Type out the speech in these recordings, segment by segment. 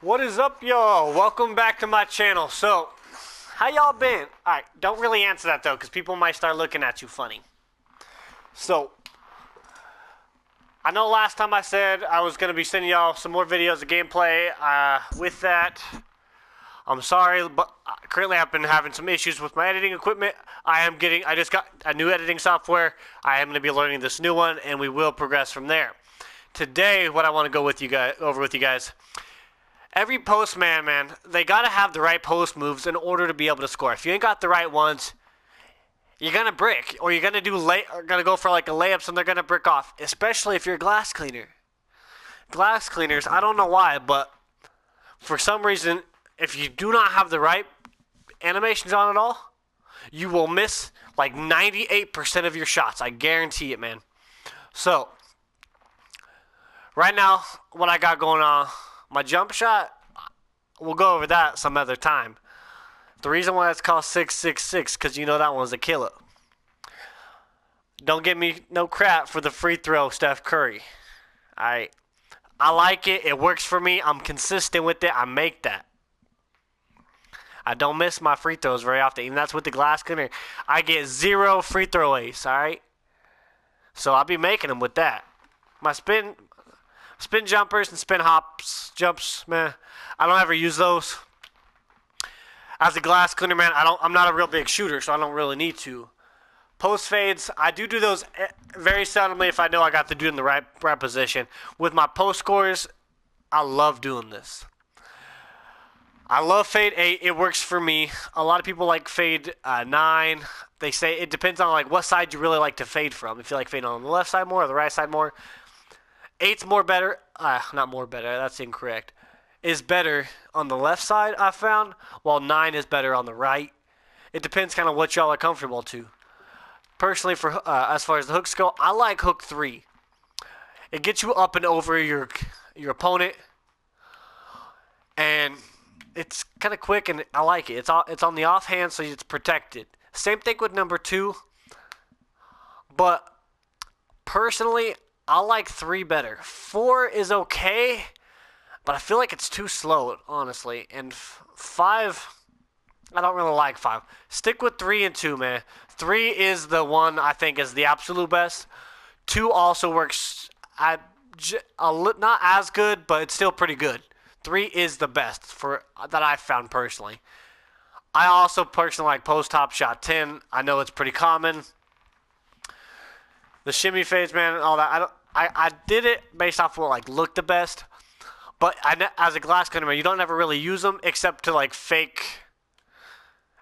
What is up, y'all? Welcome back to my channel. So, how y'all been? Alright, don't really answer that though, because people might start looking at you funny. So, I know last time I said I was going to be sending y'all some more videos of gameplay. With that, I'm sorry, but currently I've been having some issues with my editing equipment. I just got a new editing software. I am going to be learning this new one, and we will progress from there. Today, what I want to go with you guys. Every postman, man, they gotta have the right post moves in order to be able to score. If you ain't got the right ones, you're gonna brick, or you're gonna go for like a layups and they're gonna brick off. Especially if you're a glass cleaner. Glass cleaners, I don't know why, but for some reason, if you do not have the right animations on at all, you will miss like 98% of your shots. I guarantee it, man. So, right now, what I got going on. My jump shot, we'll go over that some other time. The reason why it's called 666, because you know that one's a killer. Don't give me no crap for the free throw, Steph Curry. I like it. It works for me. I'm consistent with it. I make that. I don't miss my free throws very often. Even that's with the glass cleaner. I get 0 free throw ace, alright? So I'll be making them with that. My spin jumpers and spin jumps, man, I don't ever use those. As a glass cleaner, man, I'm not a real big shooter, so I don't really need to. Post fades, I do those very seldomly if I know I got the dude in the right position. With my post scores, I love doing this. I love fade 8. It works for me. A lot of people like fade 9. They say it depends on like what side you really like to fade from. If you like fading on the left side more or the right side more. 8's more better. Not more better. That's incorrect. Is better on the left side, I found, while 9 is better on the right. It depends kind of what y'all are comfortable to. Personally, for as far as the hooks go, I like hook 3. It gets you up and over your opponent, and it's kind of quick, and I like it. It's on the offhand, so it's protected. Same thing with number 2, but personally, I like 3 better. 4 is okay, but I feel like it's too slow, honestly. And 5, I don't really like 5. Stick with 3 and 2, man. 3 is the one I think is the absolute best. 2 also works not as good, but it's still pretty good. 3 is the best that I've found personally. I also personally like post top shot 10. I know it's pretty common. The shimmy fades, man, and all that. I did it based off what like looked the best, but as a glass cleaner, man, you don't ever really use them except to like fake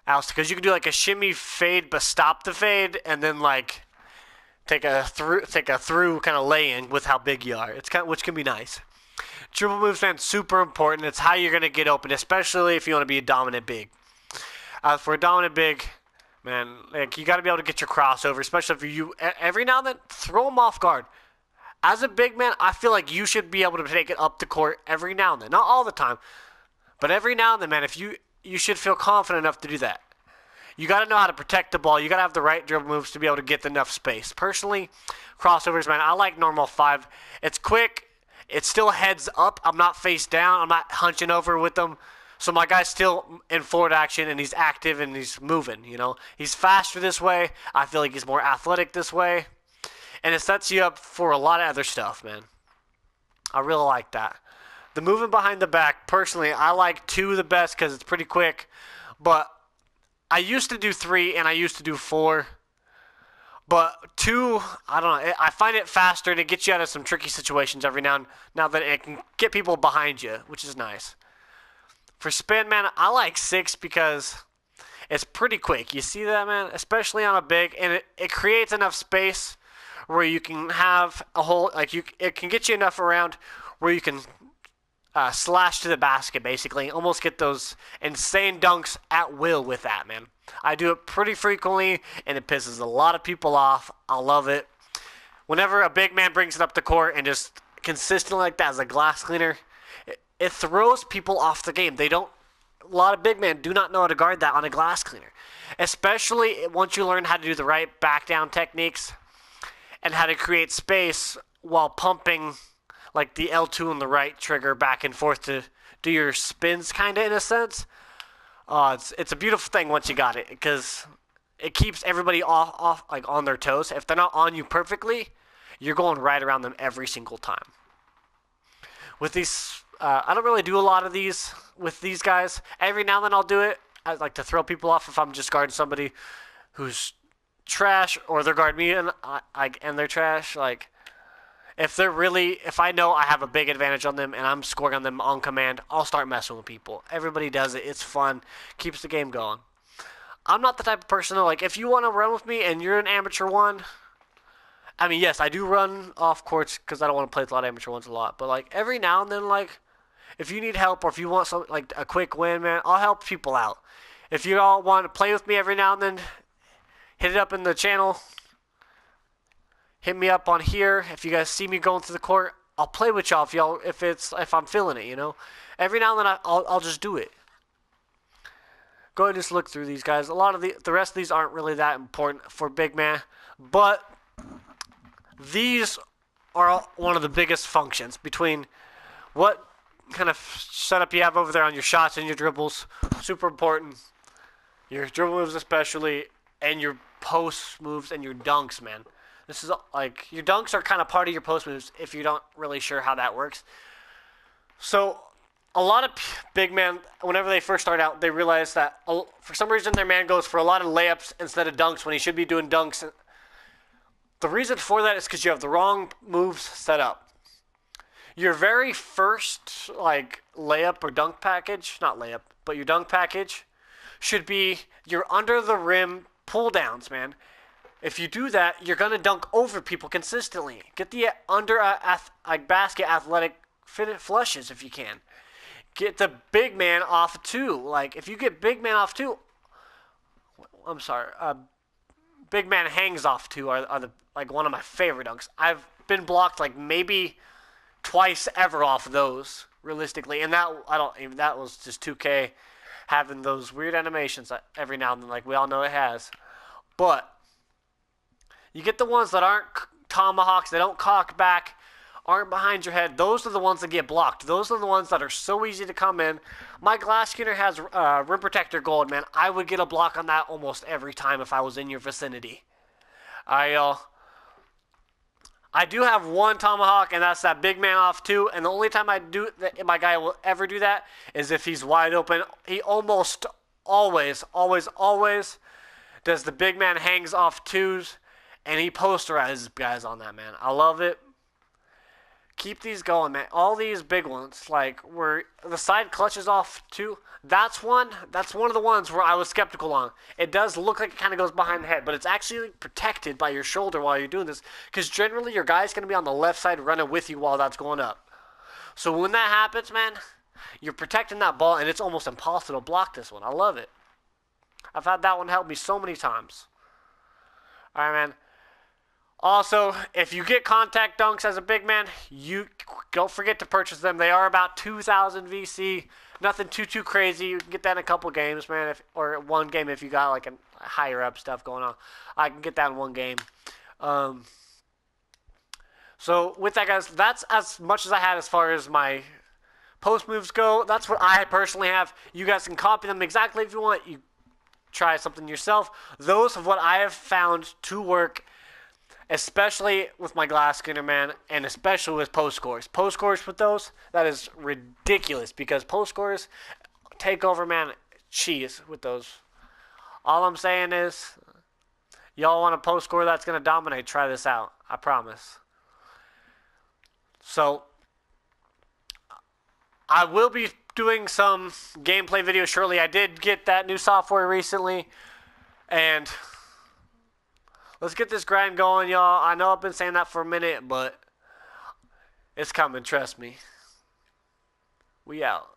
outs, because you can do like a shimmy fade but stop the fade, and then like take a through kind of lay in with how big you are. Which can be nice. Dribble moves, man, super important. It's how you're gonna get open, especially if you want to be a dominant big. For a dominant big. Man, like you got to be able to get your crossover, especially if you every now and then throw them off guard. As a big man, I feel like you should be able to take it up the court every now and then, not all the time, but every now and then, man. If you should feel confident enough to do that. You got to know how to protect the ball. You got to have the right dribble moves to be able to get enough space. Personally, crossovers, man, I like normal 5. It's quick. It's still heads up. I'm not face down. I'm not hunching over with them. So my guy's still in forward action, and he's active, and he's moving, you know. He's faster this way. I feel like he's more athletic this way. And it sets you up for a lot of other stuff, man. I really like that. The moving behind the back, personally, I like 2 the best because it's pretty quick. But I used to do 3, and I used to do 4. But 2, I don't know. I find it faster, and it gets you out of some tricky situations every now and now that it can get people behind you, which is nice. For spin, man, I like 6 because it's pretty quick. You see that, man? Especially on a big, and it creates enough space where you can have a whole, it can get you enough around where you can slash to the basket, basically. Almost get those insane dunks at will with that, man. I do it pretty frequently, and it pisses a lot of people off. I love it. Whenever a big man brings it up the court and just consistently like that as a glass cleaner, it throws people off the game. A lot of big men do not know how to guard that on a glass cleaner. Especially once you learn how to do the right back down techniques and how to create space while pumping like the L2 and the right trigger back and forth to do your spins, kind of in a sense. It's a beautiful thing once you got it, because it keeps everybody off like on their toes. If they're not on you perfectly, you're going right around them every single time. With these, I don't really do a lot of these with these guys. Every now and then I'll do it. I like to throw people off if I'm just guarding somebody who's trash, or they're guarding me and they're trash. Like, if I know I have a big advantage on them and I'm scoring on them on command, I'll start messing with people. Everybody does it. It's fun. Keeps the game going. I'm not the type of person like, if you want to run with me and you're an amateur one, I mean, yes, I do run off courts because I don't want to play with a lot of amateur ones a lot. But, like, every now and then, like, if you need help or if you want something like a quick win, man, I'll help people out. If you all want to play with me every now and then, hit it up in the channel. Hit me up on here. If you guys see me going through the court, I'll play with y'all if I'm feeling it, you know. Every now and then I'll just do it. Go ahead and just look through these guys. A lot of the rest of these aren't really that important for big man, but these are one of the biggest functions between what kind of setup you have over there on your shots and your dribbles. Super important. Your dribble moves especially, and your post moves and your dunks, man. This is like, your dunks are kind of part of your post moves if you're not really sure how that works. So a lot of big men, whenever they first start out, they realize that for some reason their man goes for a lot of layups instead of dunks when he should be doing dunks. The reason for that is because you have the wrong moves set up. Your very first like layup or dunk package, not layup, but your dunk package should be your under the rim pull downs, man. If you do that, you're gonna dunk over people consistently. Get the under basket athletic flushes if you can. Get the big man off two. Like, if you get big man off two, I'm sorry, big man hangs off two are the like one of my favorite dunks. I've been blocked like maybe twice ever off those realistically, and that was just 2K having those weird animations every now and then, like we all know it has. But you get the ones that aren't tomahawks, they don't cock back, aren't behind your head. Those are the ones that get blocked. Those are the ones that are so easy to come in. My glass skinner has rim protector gold, man. I would get a block on that almost every time if I was in your vicinity. I do have one tomahawk, and that's that big man off two. And the only time my guy will ever do that is if he's wide open. He almost always does the big man hangs off twos, and he posterizes guys on that, man. I love it. Keep these going, man. All these big ones, like where the side clutches off too. That's one of the ones where I was skeptical on. It does look like it kind of goes behind the head, but it's actually protected by your shoulder while you're doing this. Because generally your guy's going to be on the left side running with you while that's going up. So when that happens, man, you're protecting that ball, and it's almost impossible to block this one. I love it. I've had that one help me so many times. All right, man. Also, if you get contact dunks as a big man, you don't forget to purchase them. They are about 2,000 VC. Nothing too crazy. You can get that in a couple games, man, or one game if you got like a higher up stuff going on. I can get that in one game. So with that, guys, that's as much as I had as far as my post moves go. That's what I personally have. You guys can copy them exactly if you want. You try something yourself. Those are what I have found to work, especially with my glass skinner, man, and especially with post scores. Post scores with those, that is ridiculous, because post scores take over, man. Cheese with those. All I'm saying is, y'all want a post score that's going to dominate, try this out. I promise. So, I will be doing some gameplay videos shortly. I did get that new software recently, and let's get this grind going, y'all. I know I've been saying that for a minute, but it's coming, trust me. We out.